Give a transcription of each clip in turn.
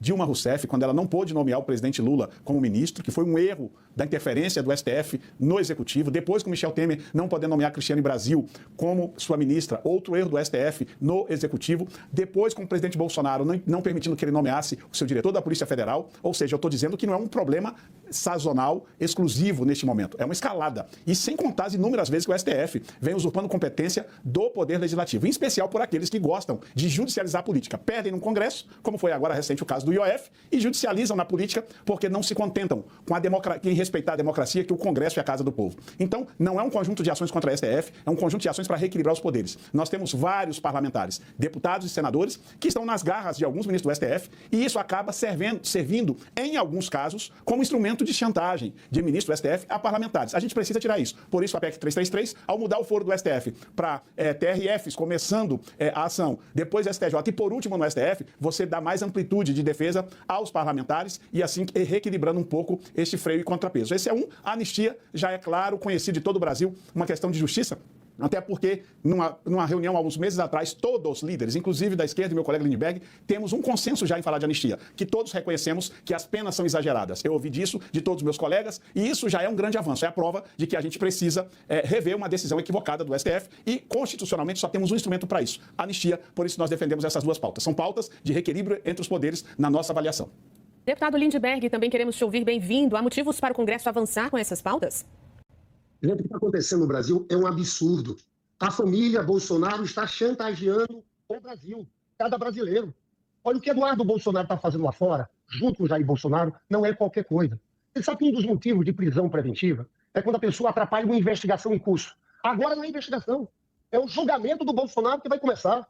Dilma Rousseff, quando ela não pôde nomear o presidente Lula como ministro, que foi um erro da interferência do STF no Executivo. Depois, com Michel Temer não poder nomear Cristiane Brasil como sua ministra, outro erro do STF no Executivo. Depois, com o presidente Bolsonaro não permitindo que ele nomeasse o seu diretor da Polícia Federal. Ou seja, eu estou dizendo que não é um problema sazonal, exclusivo neste momento. É uma escalada. E sem contar as inúmeras vezes que o STF vem usurpando competência do Poder Legislativo, em especial por aqueles que gostam de judicializar a política. Perdem no Congresso, como foi agora recente o caso do IOF, e judicializam na política porque não se contentam com a em respeitar a democracia, que o Congresso é a casa do povo. Então, não é um conjunto de ações contra a STF, é um conjunto de ações para reequilibrar os poderes. Nós temos vários parlamentares, deputados e senadores, que estão nas garras de alguns ministros do STF, e isso acaba servindo, em alguns casos, como instrumento de chantagem de ministros do STF a parlamentares. A gente precisa tirar isso. Por isso, a PEC 333, ao mudar o foro do STF para TRFs, começando a ação, depois STJ e, por último, no STF, você dá mais amplitude de defesa aos parlamentares e, assim, reequilibrando um pouco este freio e contrapeso. Esse é a anistia, já é claro, conhecido de todo o Brasil, uma questão de justiça. Até porque, numa reunião há alguns meses atrás, todos os líderes, inclusive da esquerda e meu colega Lindbergh, temos um consenso já em falar de anistia, que todos reconhecemos que as penas são exageradas. Eu ouvi disso de todos os meus colegas e isso já é um grande avanço. É a prova de que a gente precisa rever uma decisão equivocada do STF e, constitucionalmente, só temos um instrumento para isso, a anistia. Por isso, nós defendemos essas duas pautas. São pautas de reequilíbrio entre os poderes na nossa avaliação. Deputado Lindbergh, também queremos te ouvir. Bem-vindo. Há motivos para o Congresso avançar com essas pautas? Gente, o que está acontecendo no Brasil é um absurdo. A família Bolsonaro está chantageando o Brasil, cada brasileiro. Olha o que Eduardo Bolsonaro está fazendo lá fora, junto com o Jair Bolsonaro, não é qualquer coisa. Você sabe que um dos motivos de prisão preventiva é quando a pessoa atrapalha uma investigação em curso. Agora não é investigação, é o julgamento do Bolsonaro que vai começar.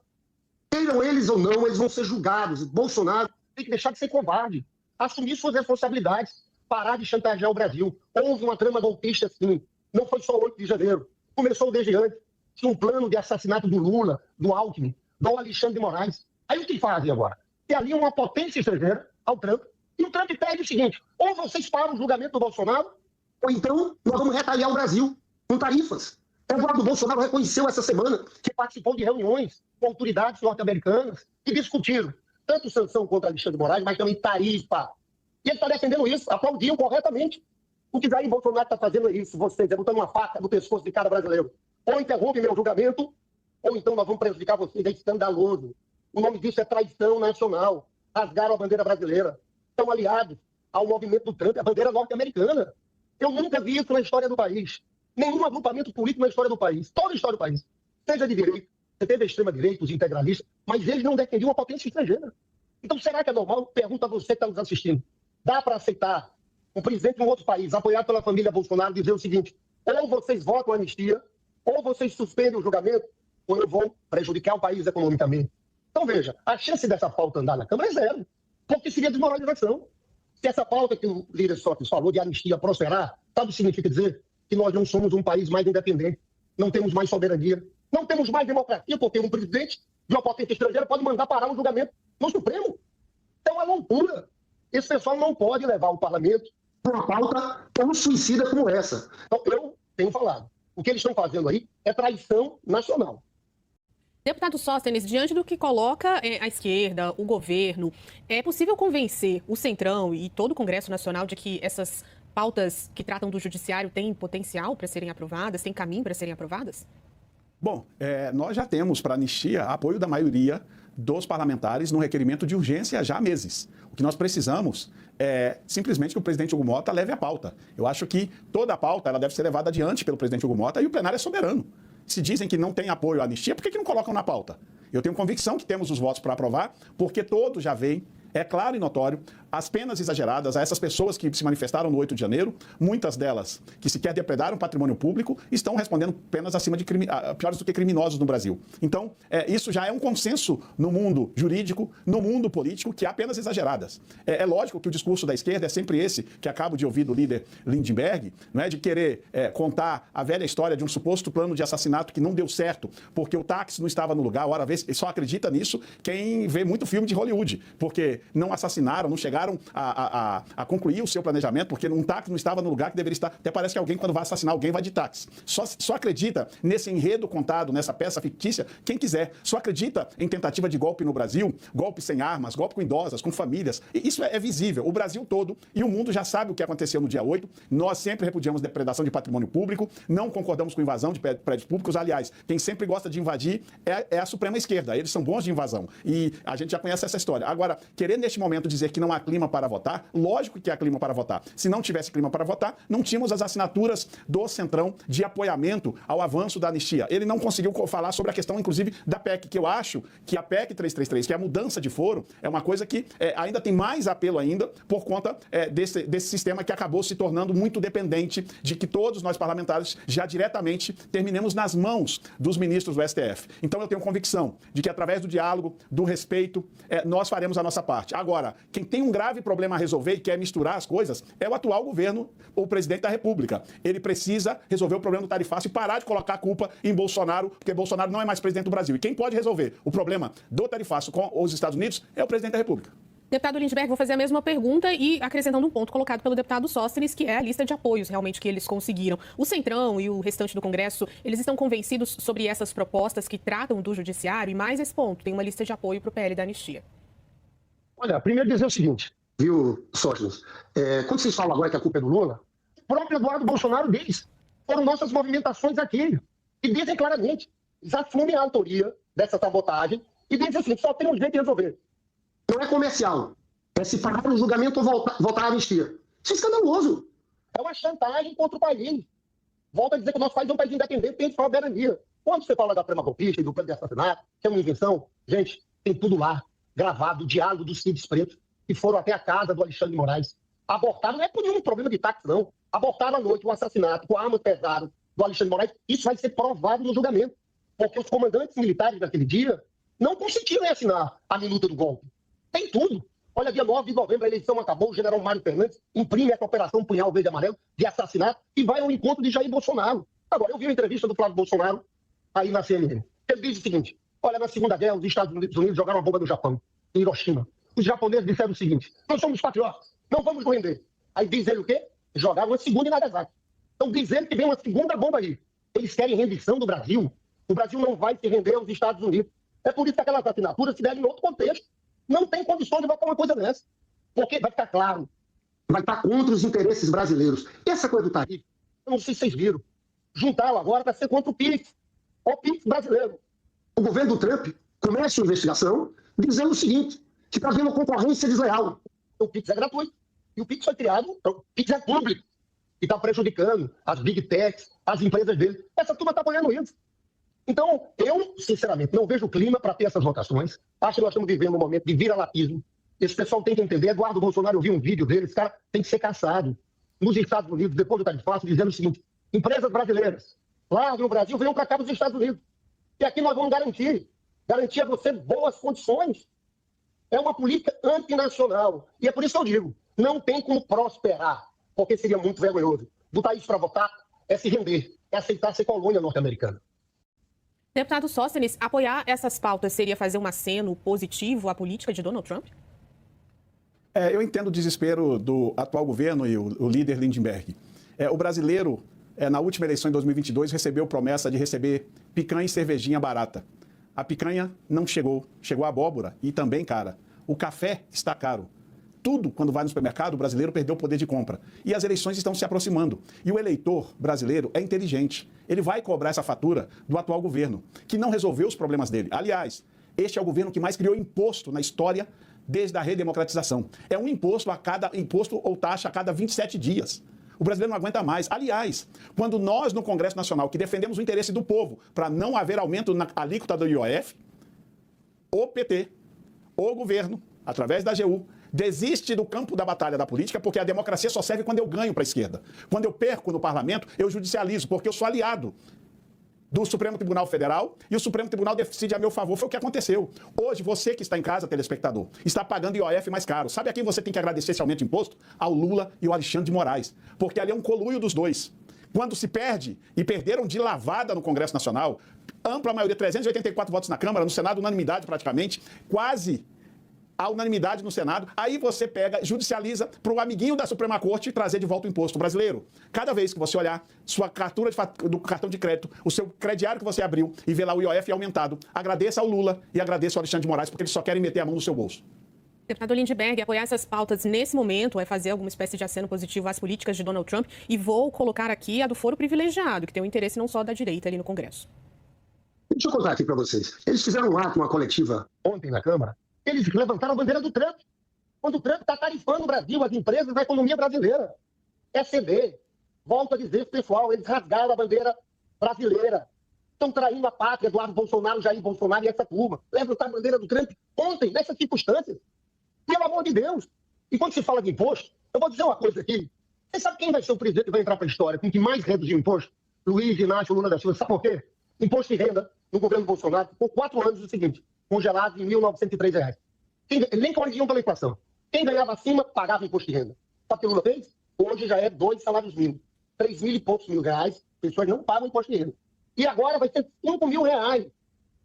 Queiram eles ou não, eles vão ser julgados. Bolsonaro tem que deixar de ser covarde, assumir suas responsabilidades, parar de chantagear o Brasil. Houve uma trama golpista, sim. Não foi só 8 de janeiro. Começou desde antes. Tinha um plano de assassinato do Lula, do Alckmin, do Alexandre de Moraes. Aí o que fazem agora? Tem ali uma potência estrangeira ao Trump. E o Trump pede o seguinte: ou vocês param o julgamento do Bolsonaro, ou então nós vamos retaliar o Brasil com tarifas. Eduardo Bolsonaro reconheceu essa semana que participou de reuniões com autoridades norte-americanas que discutiram tanto sanção contra Alexandre de Moraes, mas também tarifa. E ele está defendendo isso, aplaudiam corretamente. O que Jair Bolsonaro está fazendo é isso, vocês, é botando uma faca no pescoço de cada brasileiro. Ou interrompe meu julgamento, ou então nós vamos prejudicar vocês. É escandaloso. O nome disso é traição nacional. Rasgaram a bandeira brasileira. Estão aliados ao movimento do Trump, a bandeira norte-americana. Eu nunca vi isso na história do país. Nenhum agrupamento político na história do país. Toda a história do país. Seja de direita, você teve a extrema-direita, os integralistas, mas eles não defendiam a potência estrangeira. Então, será que é normal? Pergunta a você que está nos assistindo. Dá para aceitar um presidente de um outro país, apoiado pela família Bolsonaro, dizer o seguinte: ou vocês votam a anistia, ou vocês suspendem o julgamento, ou eu vou prejudicar o país economicamente. Então, veja, a chance dessa pauta andar na Câmara é zero, porque seria desmoralização. Se essa pauta que o líder Sócrates falou de anistia prosperar, sabe o que significa dizer? Que nós não somos um país mais independente, não temos mais soberania, não temos mais democracia, porque um presidente de uma potência estrangeira pode mandar parar um julgamento no Supremo. Então, é uma loucura. Esse pessoal não pode levar o parlamento para uma pauta tão suicida como essa. Então, eu tenho falado. O que eles estão fazendo aí é traição nacional. Deputado Sóstenes, diante do que coloca a esquerda, o governo, é possível convencer o Centrão e todo o Congresso Nacional de que essas pautas que tratam do judiciário têm potencial para serem aprovadas, têm caminho para serem aprovadas? Bom, nós já temos para a anistia apoio da maioria dos parlamentares no requerimento de urgência já há meses. O que nós precisamos é simplesmente que o presidente Hugo Mota leve a pauta. Eu acho que toda a pauta ela deve ser levada adiante pelo presidente Hugo Mota e o plenário é soberano. Se dizem que não tem apoio à anistia, por que não colocam na pauta? Eu tenho convicção que temos os votos para aprovar, porque todos já veem, é claro e notório, as penas exageradas a essas pessoas que se manifestaram no 8 de janeiro, muitas delas que sequer depredaram patrimônio público, estão respondendo penas acima de piores do que criminosos no Brasil. Então, isso já é um consenso no mundo jurídico, no mundo político, que há penas exageradas. É lógico que o discurso da esquerda é sempre esse, que acabo de ouvir do líder Lindbergh, não é, de querer contar a velha história de um suposto plano de assassinato que não deu certo, porque o táxi não estava no lugar. Ora, só acredita nisso quem vê muito filme de Hollywood, porque não assassinaram, não chegaram demoraram a concluir o seu planejamento, porque um táxi não estava no lugar que deveria estar. Até parece que alguém, quando vai assassinar alguém, vai de táxi. Só acredita nesse enredo contado, nessa peça fictícia, quem quiser. Só acredita em tentativa de golpe no Brasil, golpe sem armas, golpe com idosas, com famílias. E isso é visível. O Brasil todo e o mundo já sabe o que aconteceu no dia 8. Nós sempre repudiamos depredação de patrimônio público, não concordamos com invasão de prédios públicos. Aliás, quem sempre gosta de invadir é a Suprema Esquerda. Eles são bons de invasão. E a gente já conhece essa história. Agora, querer neste momento dizer que não há clima para votar, lógico que há clima para votar. Se não tivesse clima para votar, não tínhamos as assinaturas do Centrão de apoiamento ao avanço da anistia. Ele não conseguiu falar sobre a questão, inclusive, da PEC, que eu acho que a PEC 333, que é a mudança de foro, é uma coisa que ainda tem mais apelo ainda por conta desse sistema que acabou se tornando muito dependente de que todos nós parlamentares já diretamente terminemos nas mãos dos ministros do STF. Então eu tenho convicção de que através do diálogo, do respeito, nós faremos a nossa parte. Agora, quem tem um grave problema a resolver e quer misturar as coisas é o atual governo, o presidente da República. Ele precisa resolver o problema do tarifaço e parar de colocar a culpa em Bolsonaro, porque Bolsonaro não é mais presidente do Brasil. E quem pode resolver o problema do tarifaço com os Estados Unidos é o presidente da República. Deputado Lindbergh, vou fazer a mesma pergunta e acrescentando um ponto colocado pelo deputado Sóstenes, que é a lista de apoios realmente que eles conseguiram. O Centrão e o restante do Congresso, eles estão convencidos sobre essas propostas que tratam do judiciário? E mais esse ponto, tem uma lista de apoio para o PL da anistia. Olha, primeiro dizer o seguinte, viu, Sóstenes? Quando vocês falam agora que a culpa é do Lula, o próprio Eduardo Bolsonaro diz, foram nossas movimentações aqui, e dizem claramente, eles assumem a autoria dessa sabotagem e dizem assim, só tem um jeito de resolver. Não é comercial. É se parar no julgamento ou votar a anistia. Isso é escandaloso. É uma chantagem contra o país. Volto a dizer que o nosso país é um país independente, tem soberania. Quando você fala da trama golpista e do plano de assassinato, que é uma invenção, gente, tem tudo lá, gravado, o diálogo dos CIDs pretos, que foram até a casa do Alexandre de Moraes. Abortaram, não é por nenhum problema de táxi, não. Abortaram à noite um assassinato com armas pesadas do Alexandre de Moraes. Isso vai ser provado no julgamento. Porque os comandantes militares daquele dia não consentiram em assinar a minuta do golpe. Tem tudo. Olha, dia 9 de novembro, a eleição acabou, o general Mário Fernandes imprime essa operação Punhal Verde e Amarelo de assassinato e vai ao encontro de Jair Bolsonaro. Agora, eu vi uma entrevista do Flávio Bolsonaro aí na CNN. Ele diz o seguinte, olha, na Segunda Guerra, os Estados Unidos jogaram uma bomba no Japão, em Hiroshima. Os japoneses disseram o seguinte, nós somos patriotas, não vamos nos render. Aí diz ele o quê? Jogaram uma segunda em Nagasaki. Então diz ele que vem uma segunda bomba aí. Eles querem rendição do Brasil. O Brasil não vai se render aos Estados Unidos. É por isso que aquelas assinaturas se devem em outro contexto. Não tem condições de votar uma coisa dessa. Porque vai ficar claro, vai estar contra os interesses brasileiros. Essa coisa do tarifa, eu não sei se vocês viram, juntá-la agora vai ser contra o PIX. O PIX brasileiro. O governo do Trump começa a investigação dizendo o seguinte, que está havendo concorrência desleal. O PIX é gratuito. E o PIX foi criado, o PIX é público. E está prejudicando as big techs, as empresas dele. Essa turma está apoiando isso. Então, eu, sinceramente, não vejo clima para ter essas votações. Acho que nós estamos vivendo um momento de vira-latismo. Esse pessoal tem que entender. Eduardo Bolsonaro, eu vi um vídeo dele, esse cara tem que ser caçado. Nos Estados Unidos, depois do tarifaço, dizendo o seguinte, empresas brasileiras, lá no Brasil, venham para cá dos Estados Unidos. E aqui nós vamos garantir a você boas condições. É uma política antinacional. E é por isso que eu digo, não tem como prosperar, porque seria muito vergonhoso. Botar isso para votar é se render, é aceitar ser colônia norte-americana. Deputado Sóstenes, apoiar essas pautas seria fazer um aceno positivo à política de Donald Trump? Eu entendo o desespero do atual governo e o líder Lindbergh. O brasileiro, na última eleição em 2022, recebeu promessa de receber picanha e cervejinha barata. A picanha não chegou, chegou a abóbora e também, cara, o café está caro. Tudo, quando vai no supermercado, o brasileiro perdeu o poder de compra. E as eleições estão se aproximando. E o eleitor brasileiro é inteligente. Ele vai cobrar essa fatura do atual governo, que não resolveu os problemas dele. Aliás, este é o governo que mais criou imposto na história desde a redemocratização. É um imposto ou taxa a cada 27 dias. O brasileiro não aguenta mais. Aliás, quando nós, no Congresso Nacional, que defendemos o interesse do povo para não haver aumento na alíquota do IOF, o PT, o governo, através da AGU, desiste do campo da batalha da política, porque a democracia só serve quando eu ganho para a esquerda. Quando eu perco no parlamento, eu judicializo, porque eu sou aliado do Supremo Tribunal Federal e o Supremo Tribunal decide a meu favor. Foi o que aconteceu. Hoje, você que está em casa, telespectador, está pagando IOF mais caro. Sabe a quem você tem que agradecer esse aumento de imposto? Ao Lula e ao Alexandre de Moraes, porque ali é um conluio dos dois. Quando se perde, e perderam de lavada no Congresso Nacional, ampla maioria, 384 votos na Câmara, no Senado, unanimidade praticamente, quase a unanimidade no Senado, aí você pega, judicializa para o amiguinho da Suprema Corte trazer de volta o imposto brasileiro. Cada vez que você olhar sua captura do cartão de crédito, o seu crediário que você abriu e ver lá o IOF aumentado, agradeça ao Lula e agradeça ao Alexandre de Moraes, porque eles só querem meter a mão no seu bolso. Deputado Lindbergh, apoiar essas pautas nesse momento é fazer alguma espécie de aceno positivo às políticas de Donald Trump, e vou colocar aqui a do foro privilegiado, que tem um interesse não só da direita ali no Congresso. Deixa eu contar aqui para vocês. Eles fizeram um ato, uma coletiva ontem na Câmara, eles levantaram a bandeira do Trump. Quando o Trump está tarifando o Brasil, as empresas, a economia brasileira. É ceder. Volto a dizer, pessoal, eles rasgaram a bandeira brasileira. Estão traindo a pátria, Eduardo Bolsonaro, Jair Bolsonaro e essa turma. Levantaram a bandeira do Trump ontem, nessas circunstâncias. Pelo amor de Deus. E quando se fala de imposto, eu vou dizer uma coisa aqui. Você sabe quem vai ser o presidente que vai entrar para a história com que mais reduziu o imposto? Luiz Inácio Lula da Silva. Sabe por quê? Imposto de renda no governo Bolsonaro ficou 4 anos o seguinte, congelado em R$ 1.903. Ele nem corrigiam pela inflação. Quem ganhava acima, pagava imposto de renda. Sabe o que o Lula fez? Hoje já é 2 salários mínimos. 3 mil e poucos mil reais, pessoas não pagam imposto de renda. E agora vai ser 5 mil reais.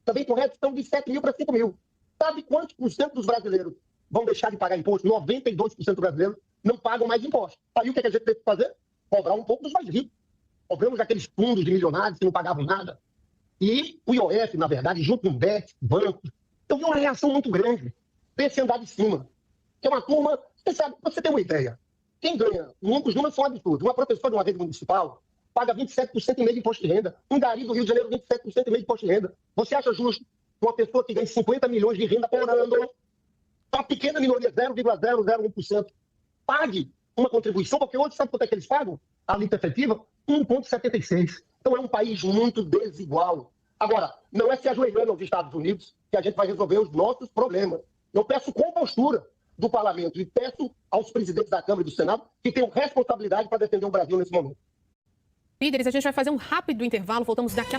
Também com redução de 7 mil para 5 mil. Sabe quantos por cento dos brasileiros vão deixar de pagar imposto? 92% dos brasileiros não pagam mais imposto. Aí o que a gente tem que fazer? Cobrar um pouco dos mais ricos. Cobramos aqueles fundos de milionários que não pagavam nada. E o IOF, na verdade, junto com o BET, banco, eu vi uma reação muito grande desse andar de cima. Que é uma turma, você sabe, você tem uma ideia. Quem ganha, os números são absurdos. Uma professora de uma rede municipal paga 27% e meio de imposto de renda. Um gari do Rio de Janeiro, 27% e meio de imposto de renda. Você acha justo uma pessoa que ganha 50 milhões de renda por ano, uma pequena minoria, 0,001%, pague uma contribuição, porque hoje sabe quanto é que eles pagam? A alíquota efetiva? 1,76%. Então é um país muito desigual. Agora, não é se ajoelhando aos Estados Unidos que a gente vai resolver os nossos problemas. Eu peço compostura do Parlamento e peço aos presidentes da Câmara e do Senado que tenham responsabilidade para defender o Brasil nesse momento. Líderes, a gente vai fazer um rápido intervalo, voltamos daqui a